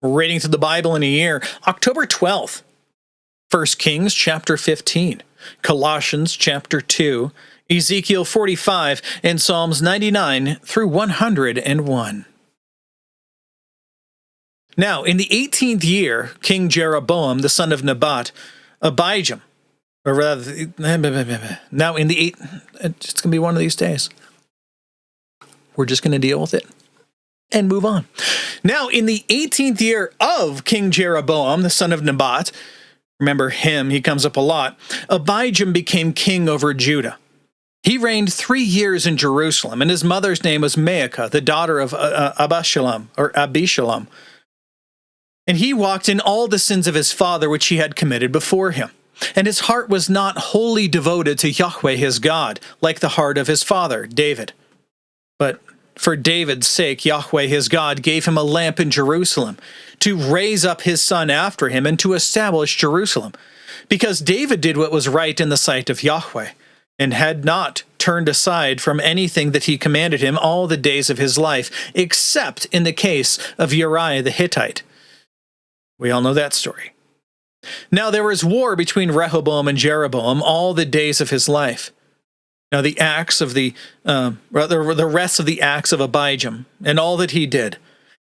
Reading through the Bible in a year, October 12th, 1 Kings chapter 15, Colossians chapter 2, Ezekiel 45, and Psalms 99 through 101. Now, in the 18th year, King Jeroboam, the son of Nebat, Abijam, or rather, now in the it's going to be one of these days. We're just going to deal with it and move on. Now, in the 18th year of King Jeroboam, the son of Nebat, remember him, he comes up a lot, Abijam became king over Judah. He reigned 3 years in Jerusalem, and his mother's name was Maacah, the daughter of Abishalom. And he walked in all the sins of his father which he had committed before him. And his heart was not wholly devoted to Yahweh his God, like the heart of his father, David. But for David's sake, Yahweh his God gave him a lamp in Jerusalem, to raise up his son after him and to establish Jerusalem, because David did what was right in the sight of Yahweh, and had not turned aside from anything that he commanded him all the days of his life, except in the case of Uriah the Hittite. We all know that story. Now there was war between Rehoboam and Jeroboam all the days of his life. Now the rest of the acts of Abijam, and all that he did,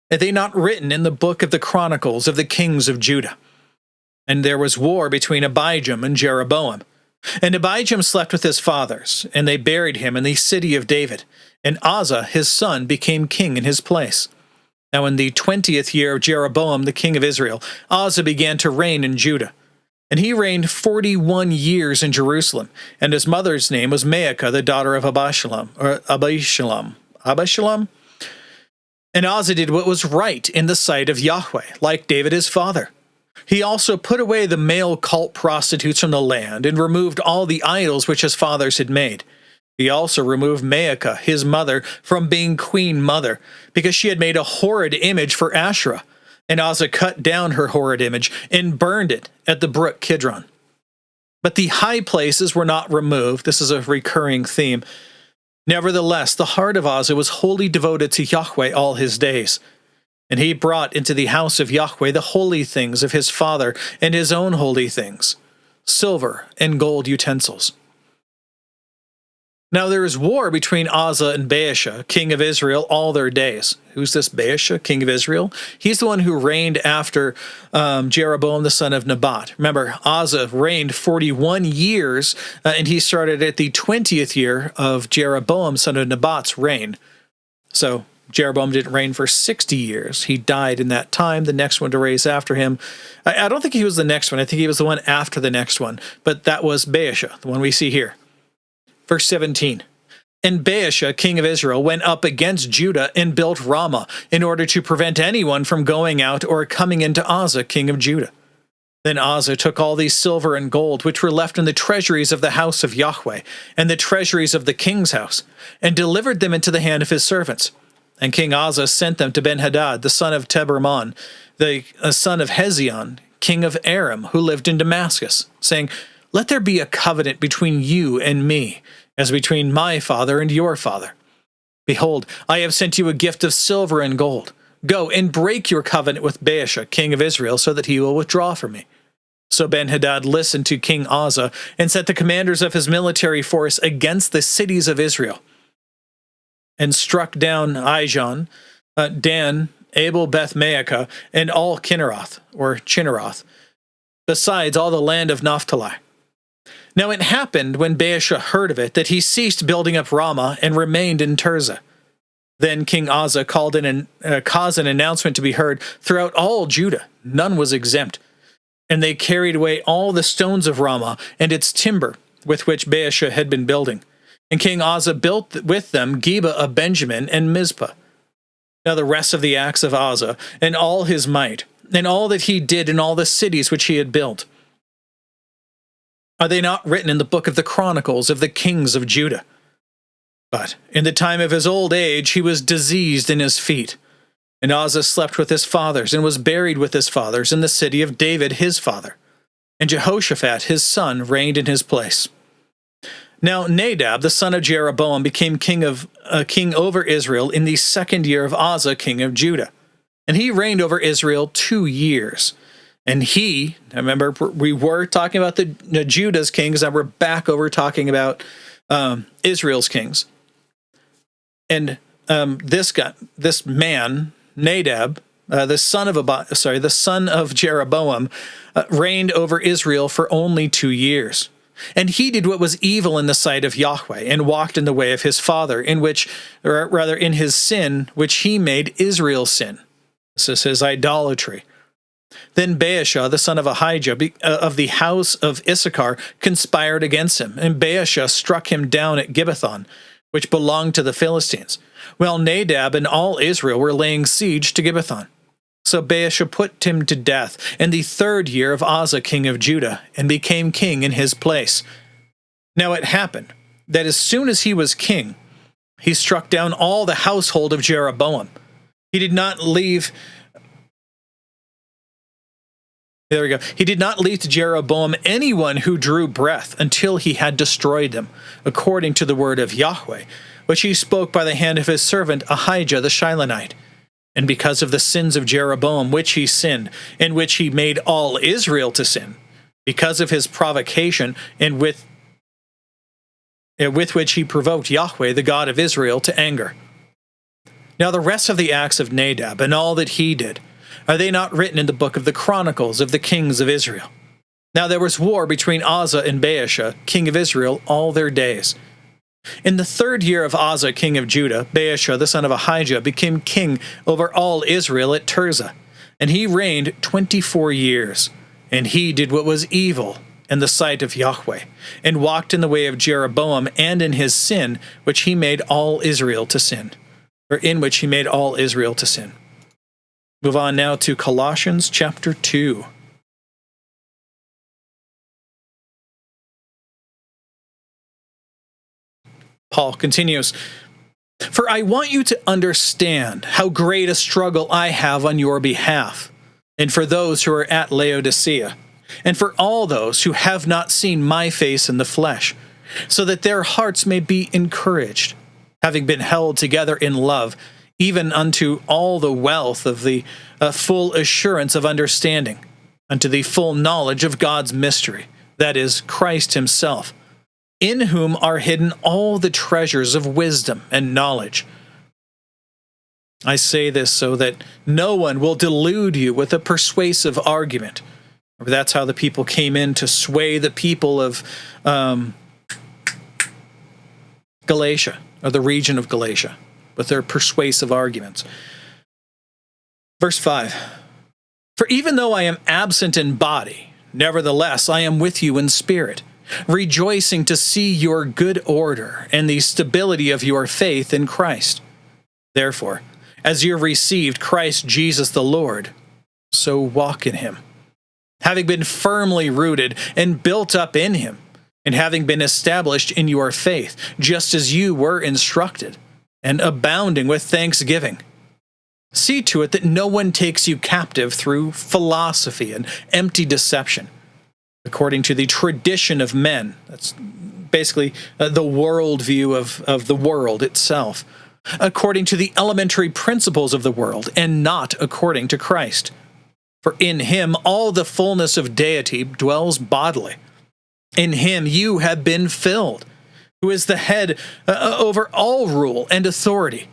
are they not written in the book of the Chronicles of the kings of Judah? And there was war between Abijam and Jeroboam. And Abijam slept with his fathers, and they buried him in the city of David. And Asa his son became king in his place. Now in the 20th year of Jeroboam the king of Israel, Asa began to reign in Judah. And he reigned 41 years in Jerusalem, and his mother's name was Maacah, the daughter of Abishalom. And Asa did what was right in the sight of Yahweh, like David his father. He also put away the male cult prostitutes from the land, and removed all the idols which his fathers had made. He also removed Maacah, his mother, from being queen mother, because she had made a horrid image for Asherah. And Asa cut down her horrid image and burned it at the brook Kidron. But the high places were not removed. This is a recurring theme. Nevertheless, the heart of Asa was wholly devoted to Yahweh all his days. And he brought into the house of Yahweh the holy things of his father and his own holy things, silver and gold utensils. Now there is war between Asa and Baasha, king of Israel, all their days. Who's this Baasha, king of Israel? He's the one who reigned after Jeroboam, the son of Nebat. Remember, Asa reigned 41 years, and he started at the 20th year of Jeroboam, son of Nebat's reign. So Jeroboam didn't reign for 60 years. He died in that time. The next one to raise after him, I don't think he was the next one. I think he was the one after the next one. But that was Baasha, the one we see here. Verse 17, And Baasha, king of Israel, went up against Judah and built Ramah, in order to prevent anyone from going out or coming into Asa, king of Judah. Then Asa took all these silver and gold, which were left in the treasuries of the house of Yahweh, and the treasuries of the king's house, and delivered them into the hand of his servants. And King Asa sent them to Ben-Hadad, the son of Tebermon, the son of Hezion, king of Aram, who lived in Damascus, saying, Let there be a covenant between you and me, as between my father and your father. Behold, I have sent you a gift of silver and gold. Go and break your covenant with Baasha, king of Israel, so that he will withdraw from me. So Ben-Hadad listened to King Asa, and set the commanders of his military force against the cities of Israel, and struck down Ijon, Dan, Abel Beth-Maacah, and all Chinneroth, besides all the land of Naphtali. Now it happened, when Baasha heard of it, that he ceased building up Ramah and remained in Tirzah. Then King Asa caused an announcement to be heard throughout all Judah. None was exempt. And they carried away all the stones of Ramah and its timber with which Baasha had been building. And King Asa built with them Geba of Benjamin and Mizpah. Now the rest of the acts of Asa, and all his might, and all that he did in all the cities which he had built, are they not written in the book of the Chronicles of the kings of Judah? But in the time of his old age he was diseased in his feet. And Asa slept with his fathers, and was buried with his fathers in the city of David his father. And Jehoshaphat his son reigned in his place. Now Nadab the son of Jeroboam became king over Israel in the 2nd year of Asa king of Judah. And he reigned over Israel 2 years. And I remember we were talking about the Judah's kings, and we're back over talking about Israel's kings. And this man, Nadab, the son of Jeroboam, reigned over Israel for only 2 years. And he did what was evil in the sight of Yahweh, and walked in the way of his father, in his sin, which he made Israel sin. This is his idolatry. Then Baasha, the son of Ahijah, of the house of Issachar, conspired against him, and Baasha struck him down at Gibbethon, which belonged to the Philistines, while Nadab and all Israel were laying siege to Gibbethon. So Baasha put him to death in the 3rd year of Asa, king of Judah, and became king in his place. Now it happened that as soon as he was king, he struck down all the household of Jeroboam. He did not leave to Jeroboam anyone who drew breath until he had destroyed them, according to the word of Yahweh, which he spoke by the hand of his servant Ahijah the Shilonite. And because of the sins of Jeroboam, which he sinned, in which he made all Israel to sin, because of his provocation, and with which he provoked Yahweh, the God of Israel, to anger. Now the rest of the acts of Nadab, and all that he did, are they not written in the book of the Chronicles of the kings of Israel? Now there was war between Asa and Baasha, king of Israel, all their days. In the 3rd year of Asa, king of Judah, Baasha, the son of Ahijah, became king over all Israel at Tirzah, and he reigned 24 years. And he did what was evil in the sight of Yahweh, and walked in the way of Jeroboam, and in his sin, which he made all Israel to sin, or in which he made all Israel to sin. Move on now to Colossians chapter 2. Paul continues, "For I want you to understand how great a struggle I have on your behalf, and for those who are at Laodicea, and for all those who have not seen my face in the flesh, so that their hearts may be encouraged, having been held together in love, even unto all the wealth of the full assurance of understanding, unto the full knowledge of God's mystery, that is, Christ himself, in whom are hidden all the treasures of wisdom and knowledge." I say this so that no one will delude you with a persuasive argument. That's how the people came in to sway the people of Galatia, or the region of Galatia, with their persuasive arguments. Verse 5, "For even though I am absent in body, nevertheless I am with you in spirit, rejoicing to see your good order and the stability of your faith in Christ. Therefore, as you have received Christ Jesus the Lord, so walk in him, having been firmly rooted and built up in him, and having been established in your faith, just as you were instructed, and abounding with thanksgiving. See to it that no one takes you captive through philosophy and empty deception, according to the tradition of men." That's basically the worldview of the world itself. "According to the elementary principles of the world, and not according to Christ. For in him all the fullness of deity dwells bodily. In him you have been filled, who is the head over all rule and authority,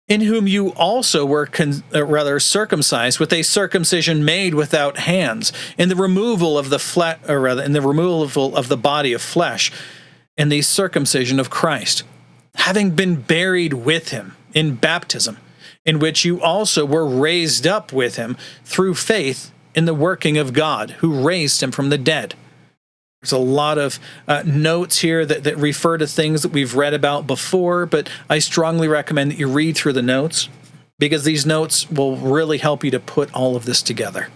in whom you also were circumcised with a circumcision made without hands, in the removal of the body of flesh, in the circumcision of Christ, having been buried with him in baptism, in which you also were raised up with him through faith in the working of God, who raised him from the dead." There's a lot of notes here that refer to things that we've read about before, but I strongly recommend that you read through the notes, because these notes will really help you to put all of this together.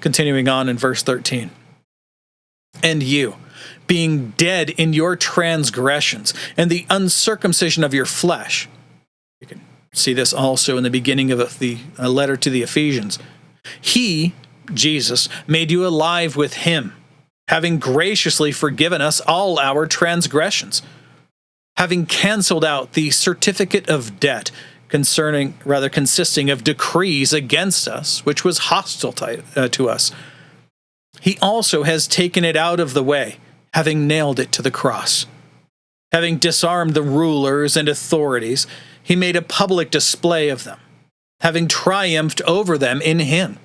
Continuing on in verse 13. "And you, being dead in your transgressions and the uncircumcision of your flesh," you can see this also in the beginning of the letter to the Ephesians, "he, Jesus, made you alive with him, having graciously forgiven us all our transgressions, having canceled out the certificate of debt consisting of decrees against us, which was hostile to us. He also has taken it out of the way, having nailed it to the cross. Having disarmed the rulers and authorities, he made a public display of them, having triumphed over them in him.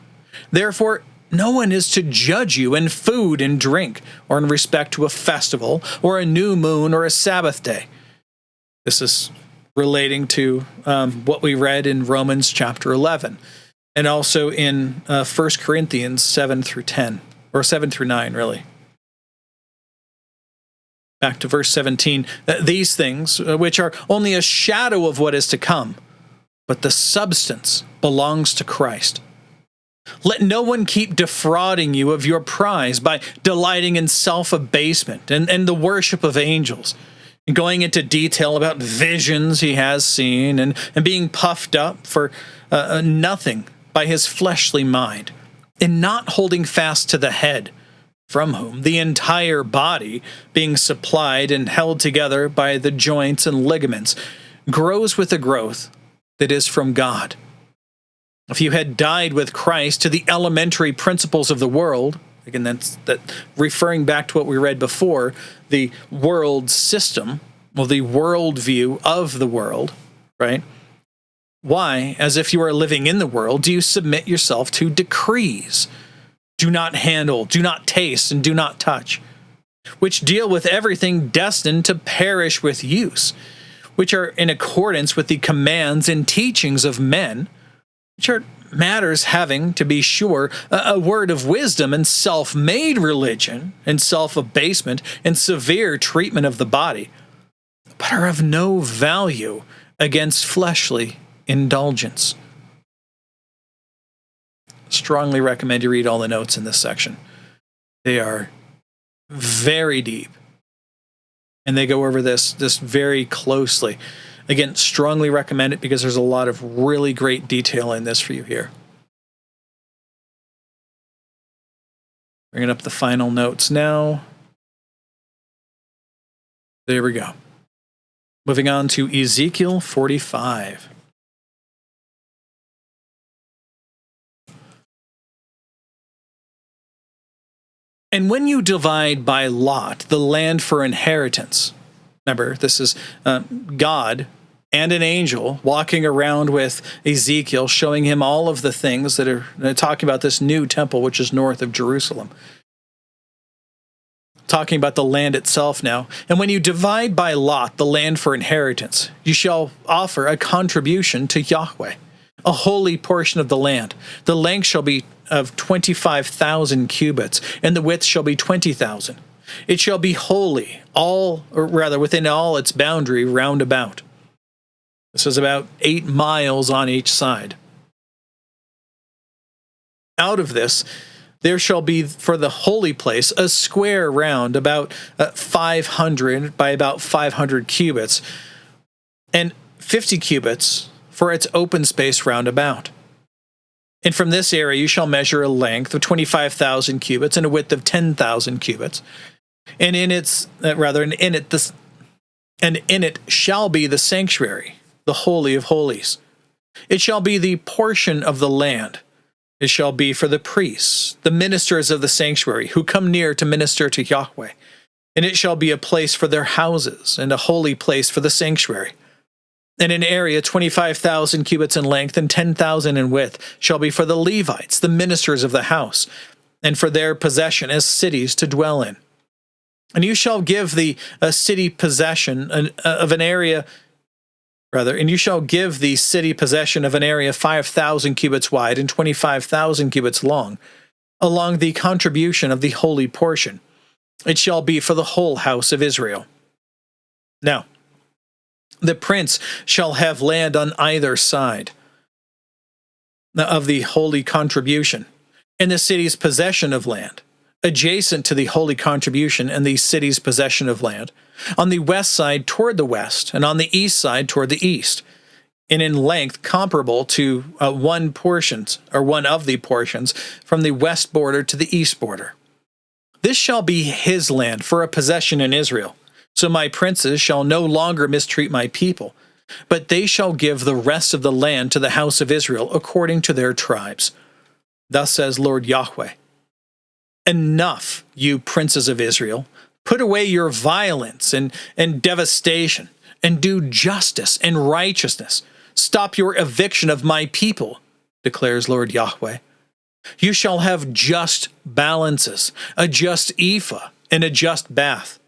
Therefore, no one is to judge you in food and drink, or in respect to a festival, or a new moon, or a Sabbath day. This is relating to what we read in Romans chapter 11, and also in 1 Corinthians 7 through 10, or 7 through 9, really. Back to verse 17, these things, which are only a shadow of what is to come, but the substance belongs to Christ. Let no one keep defrauding you of your prize by delighting in self-abasement and the worship of angels, and going into detail about visions he has seen, and being puffed up for nothing by his fleshly mind, and not holding fast to the head, from whom the entire body, being supplied and held together by the joints and ligaments, grows with a growth that is from God. If you had died with Christ to the elementary principles of the world, again, that's referring back to what we read before, the world system, well, the worldview of the world, right? Why, as if you are living in the world, do you submit yourself to decrees? Do not handle, do not taste, and do not touch, which deal with everything destined to perish with use, which are in accordance with the commands and teachings of men, which are matters having, to be sure, a word of wisdom and self-made religion and self-abasement and severe treatment of the body, but are of no value against fleshly indulgence. Strongly recommend you read all the notes in this section. They are very deep, and they go over this very closely. Again, strongly recommend it because there's a lot of really great detail in this for you here. Bringing up the final notes now. There we go. Moving on to Ezekiel 45. And when you divide by lot the land for inheritance, remember, this is God and an angel walking around with Ezekiel, showing him all of the things that are talking about this new temple, which is north of Jerusalem. Talking about the land itself now. And when you divide by lot the land for inheritance, you shall offer a contribution to Yahweh, a holy portion of the land. The length shall be of 25,000 cubits, and the width shall be 20,000. It shall be holy, within all its boundary round about. This is about 8 miles on each side. Out of this, there shall be for the holy place a square round about 500 by about 500 cubits, and 50 cubits for its open space round about. And from this area you shall measure a length of 25,000 cubits and a width of 10,000 cubits. And in it shall be the sanctuary, the holy of holies. It shall be the portion of the land. It shall be for the priests, the ministers of the sanctuary, who come near to minister to Yahweh. And it shall be a place for their houses, and a holy place for the sanctuary. And an area 25,000 cubits in length and 10,000 in width shall be for the Levites, the ministers of the house, and for their possession as cities to dwell in. And you shall give the city possession of an area, and you shall give the city possession of an area 5,000 cubits wide and 25,000 cubits long, along the contribution of the holy portion. It shall be for the whole house of Israel. Now, the prince shall have land on either side of the holy contribution, and the city's possession of land, adjacent to the holy contribution and the city's possession of land, on the west side toward the west, and on the east side toward the east, and in length comparable to one of the portions from the west border to the east border. This shall be his land for a possession in Israel. So my princes shall no longer mistreat my people, but they shall give the rest of the land to the house of Israel according to their tribes. Thus says Lord Yahweh. Enough, you princes of Israel. Put away your violence and devastation, and do justice and righteousness. Stop your eviction of my people, declares Lord Yahweh. You shall have just balances, a just ephah and a just bath.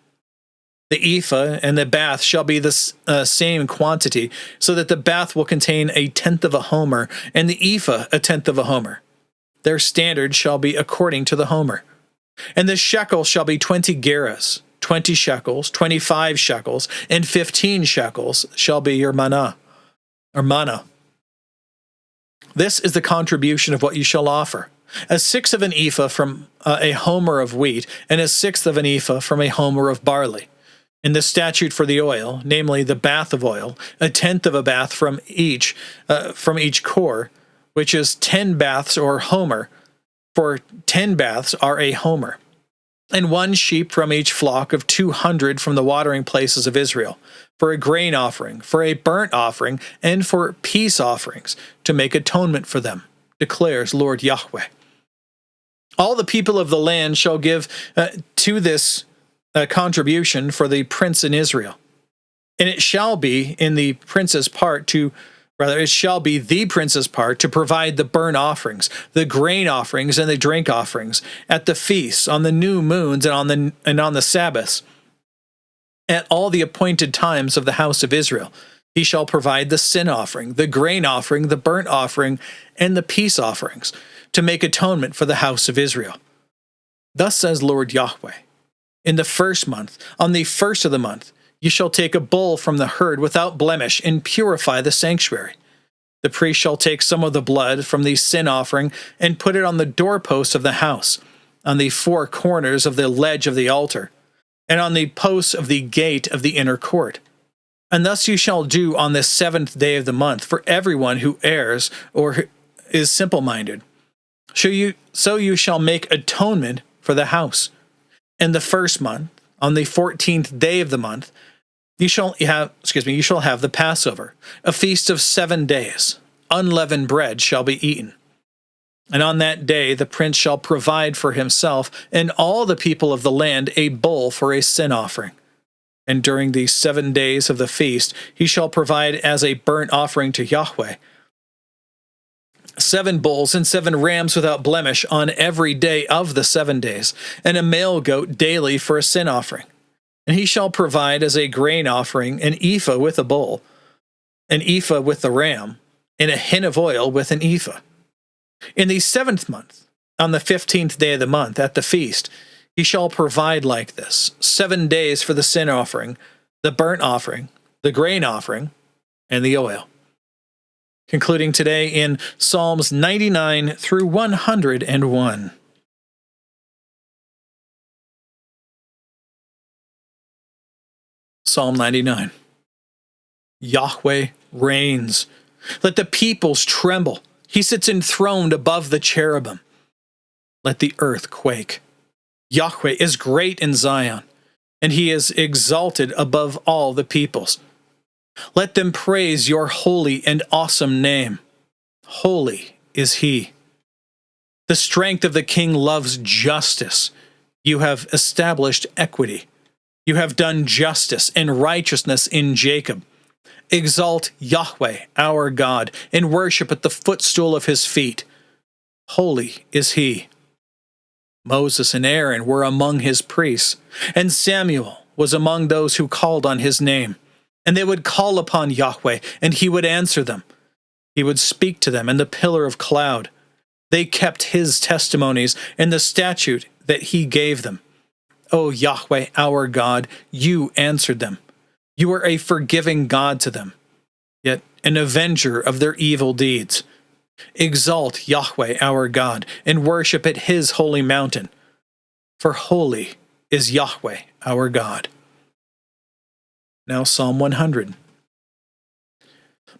The ephah and the bath shall be the same quantity, so that the bath will contain 1/10 of a homer, and the ephah 1/10 of a homer. Their standard shall be according to the homer. And the shekel shall be 20 gerahs, 20 shekels, 25 shekels, and 15 shekels shall be your manna, or manna. This is the contribution of what you shall offer: 1/6 of an ephah from a homer of wheat, and 1/6 of an ephah from a homer of barley. And the statute for the oil, namely the bath of oil, 1/10 of a bath from each core, which is 10 baths or homer, for 10 baths are a homer. And 1 sheep from each flock of 200 from the watering places of Israel, for a grain offering, for a burnt offering, and for peace offerings, to make atonement for them, declares Lord Yahweh. All the people of the land shall give to this contribution for the prince in Israel. And it shall be the prince's part to provide the burnt offerings, the grain offerings, and the drink offerings at the feasts, on the new moons, and on the Sabbaths, at all the appointed times of the house of Israel. He shall provide the sin offering, the grain offering, the burnt offering, and the peace offerings, to make atonement for the house of Israel. Thus says Lord Yahweh. In the first month, on the first of the month, you shall take a bull from the herd without blemish and purify the sanctuary. The priest shall take some of the blood from the sin offering and put it on the doorposts of the house, on the 4 corners of the ledge of the altar, and on the posts of the gate of the inner court. And thus you shall do on the 7th day of the month for everyone who errs or is simple-minded. So you shall make atonement for the house. In the first month, on the 14th day of the month, you shall have the Passover, a feast of 7 days. Unleavened bread shall be eaten. And on that day the prince shall provide for himself and all the people of the land a bull for a sin offering. And during these 7 days of the feast he shall provide as a burnt offering to Yahweh 7 bulls and 7 rams without blemish on every day of the 7 days, and a male goat daily for a sin offering. And he shall provide as a grain offering an ephah with a bull, an ephah with the ram, and a hin of oil with an ephah. In the 7th month, on the 15th day of the month, at the feast, he shall provide like this: 7 days for the sin offering, the burnt offering, the grain offering, and the oil. Concluding today in Psalms 99 through 101. Psalm 99. Yahweh reigns. Let the peoples tremble. He sits enthroned above the cherubim. Let the earth quake. Yahweh is great in Zion, and he is exalted above all the peoples. Let them praise your holy and awesome name. Holy is he. The strength of the king loves justice. You have established equity. You have done justice and righteousness in Jacob. Exalt Yahweh, our God, and worship at the footstool of his feet. Holy is he. Moses and Aaron were among his priests, and Samuel was among those who called on his name. And they would call upon Yahweh, and he would answer them. He would speak to them in the pillar of cloud. They kept his testimonies and the statute that he gave them. O Yahweh, our God, you answered them. You are a forgiving God to them, yet an avenger of their evil deeds. Exalt Yahweh, our God, and worship at his holy mountain. For holy is Yahweh, our God. Now Psalm 100.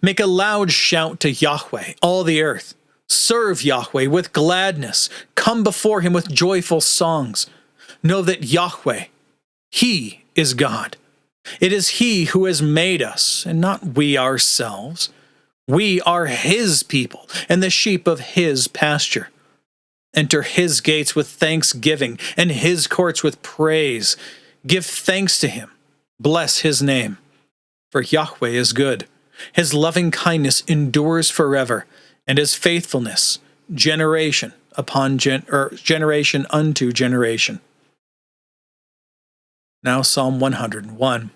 Make a loud shout to Yahweh, all the earth. Serve Yahweh with gladness. Come before him with joyful songs. Know that Yahweh, he is God. It is he who has made us, and not we ourselves. We are his people, and the sheep of his pasture. Enter his gates with thanksgiving, and his courts with praise. Give thanks to him. Bless his name. For Yahweh is good. His loving kindness endures forever, and his faithfulness generation unto generation. Now Psalm 101.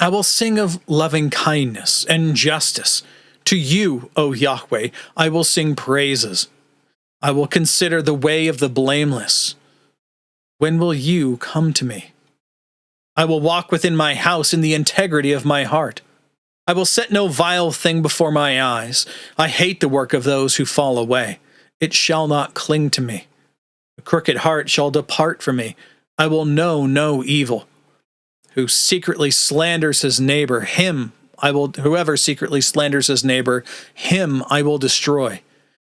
I will sing of loving kindness and justice. To you, O Yahweh, I will sing praises. I will consider the way of the blameless. When will you come to me? I will walk within my house in the integrity of my heart. I will set no vile thing before my eyes. I hate the work of those who fall away. It shall not cling to me. A crooked heart shall depart from me. I will know no evil. Who secretly slanders his neighbor, whoever secretly slanders his neighbor, him I will destroy.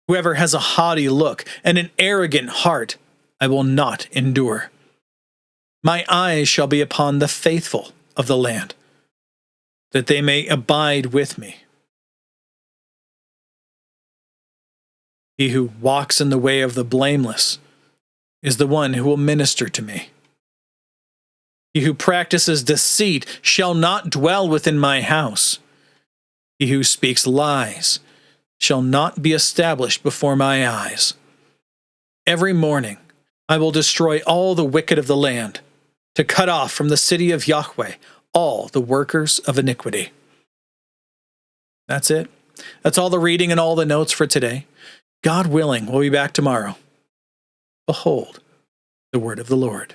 Whoever has a haughty look and an arrogant heart, I will not endure. My eyes shall be upon the faithful of the land, that they may abide with me. He who walks in the way of the blameless is the one who will minister to me. He who practices deceit shall not dwell within my house. He who speaks lies shall not be established before my eyes. Every morning I will destroy all the wicked of the land, to cut off from the city of Yahweh all the workers of iniquity. That's it. That's all the reading and all the notes for today. God willing, we'll be back tomorrow. Behold, the word of the Lord.